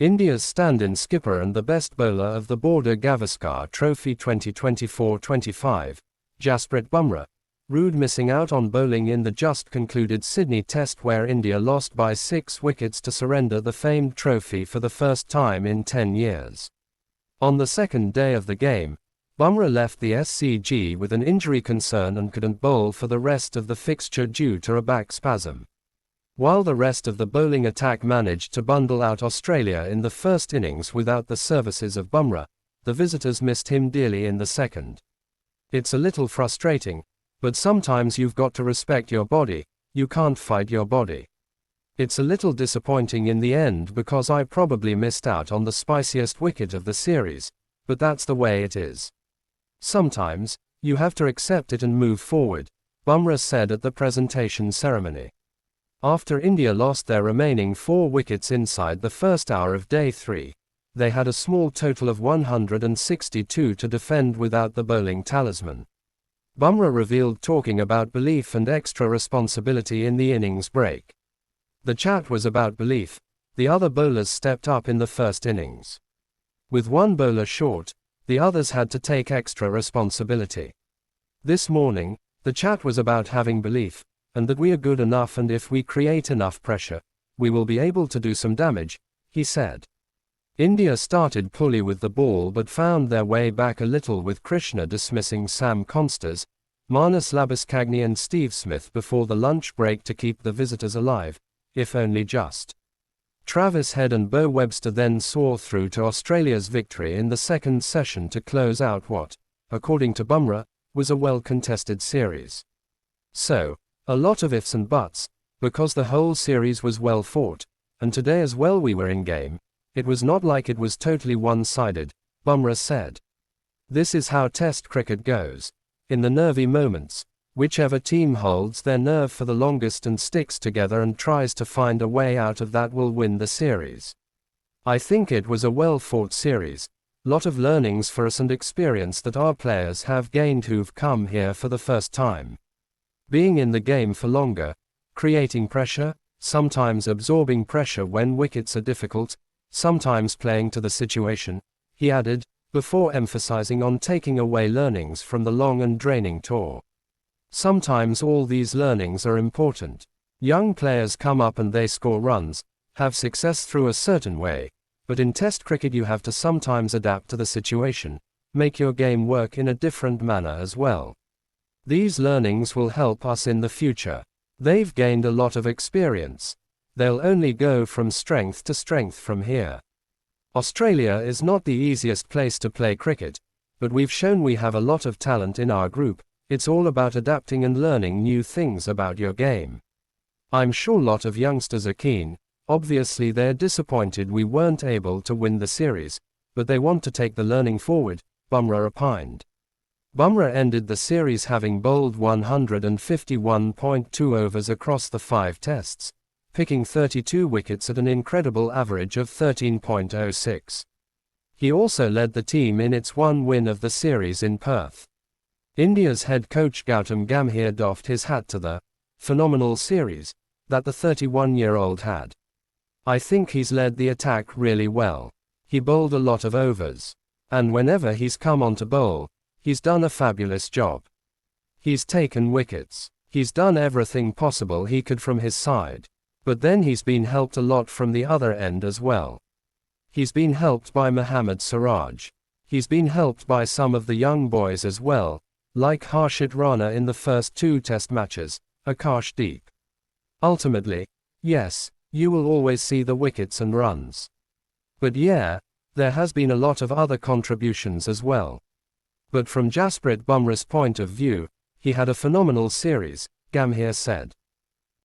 India's stand-in skipper and the best bowler of the Border Gavaskar Trophy 2024-25, Jasprit Bumrah, rued missing out on bowling in the just concluded Sydney Test where India lost by 6 wickets to surrender the famed trophy for the first time in 10 years. On the second day of the game, Bumrah left the SCG with an injury concern and couldn't bowl for the rest of the fixture due to a back spasm. While the rest of the bowling attack managed to bundle out Australia in the first innings without the services of Bumrah, the visitors missed him dearly in the second. It's a little frustrating, but sometimes you've got to respect your body, you can't fight your body. It's a little disappointing in the end because I probably missed out on the spiciest wicket of the series, but that's the way it is. Sometimes, you have to accept it and move forward, Bumrah said at the presentation ceremony. After India lost their remaining 4 wickets inside the first hour of Day 3, they had a small total of 162 to defend without the bowling talisman. Bumrah revealed talking about belief and extra responsibility in the innings break. The chat was about belief, the other bowlers stepped up in the first innings. With one bowler short, the others had to take extra responsibility. This morning, the chat was about having belief, and that we are good enough and if we create enough pressure, we will be able to do some damage, he said. India started poorly with the ball but found their way back a little with Krishna dismissing Sam Consters, Marnus Labuschagne and Steve Smith before the lunch break to keep the visitors alive, if only just. Travis Head and Bo Webster then saw through to Australia's victory in the second session to close out what, according to Bumrah, was a well-contested series. So, a lot of ifs and buts, because the whole series was well fought, and today as well we were in game, it was not like it was totally one-sided, Bumrah said. This is how Test cricket goes. In the nervy moments, whichever team holds their nerve for the longest and sticks together and tries to find a way out of that will win the series. I think it was a well-fought series, lot of learnings for us and experience that our players have gained who've come here for the first time. Being in the game for longer, creating pressure, sometimes absorbing pressure when wickets are difficult, sometimes playing to the situation, he added, before emphasizing on taking away learnings from the long and draining tour. Sometimes all these learnings are important. Young players come up and they score runs, have success through a certain way, but in Test cricket you have to sometimes adapt to the situation, make your game work in a different manner as well. These learnings will help us in the future. They've gained a lot of experience. They'll only go from strength to strength from here. Australia is not the easiest place to play cricket, but we've shown we have a lot of talent in our group. It's all about adapting and learning new things about your game. I'm sure a lot of youngsters are keen. Obviously they're disappointed we weren't able to win the series, but they want to take the learning forward, Bumrah opined. Bumrah ended the series having bowled 151.2 overs across the 5 tests, picking 32 wickets at an incredible average of 13.06. He also led the team in its one win of the series in Perth. India's head coach Gautam Gambhir doffed his hat to the phenomenal series that the 31-year-old had. I think he's led the attack really well. He bowled a lot of overs. And whenever he's come on to bowl, he's done a fabulous job. He's taken wickets. He's done everything possible he could from his side. But then he's been helped a lot from the other end as well. He's been helped by Mohammad Siraj. He's been helped by some of the young boys as well, like Harshit Rana in the first 2 test matches, Akash Deep. Ultimately, yes, you will always see the wickets and runs. But yeah, there has been a lot of other contributions as well. But from Jasprit Bumrah's point of view, he had a phenomenal series, Gambhir said.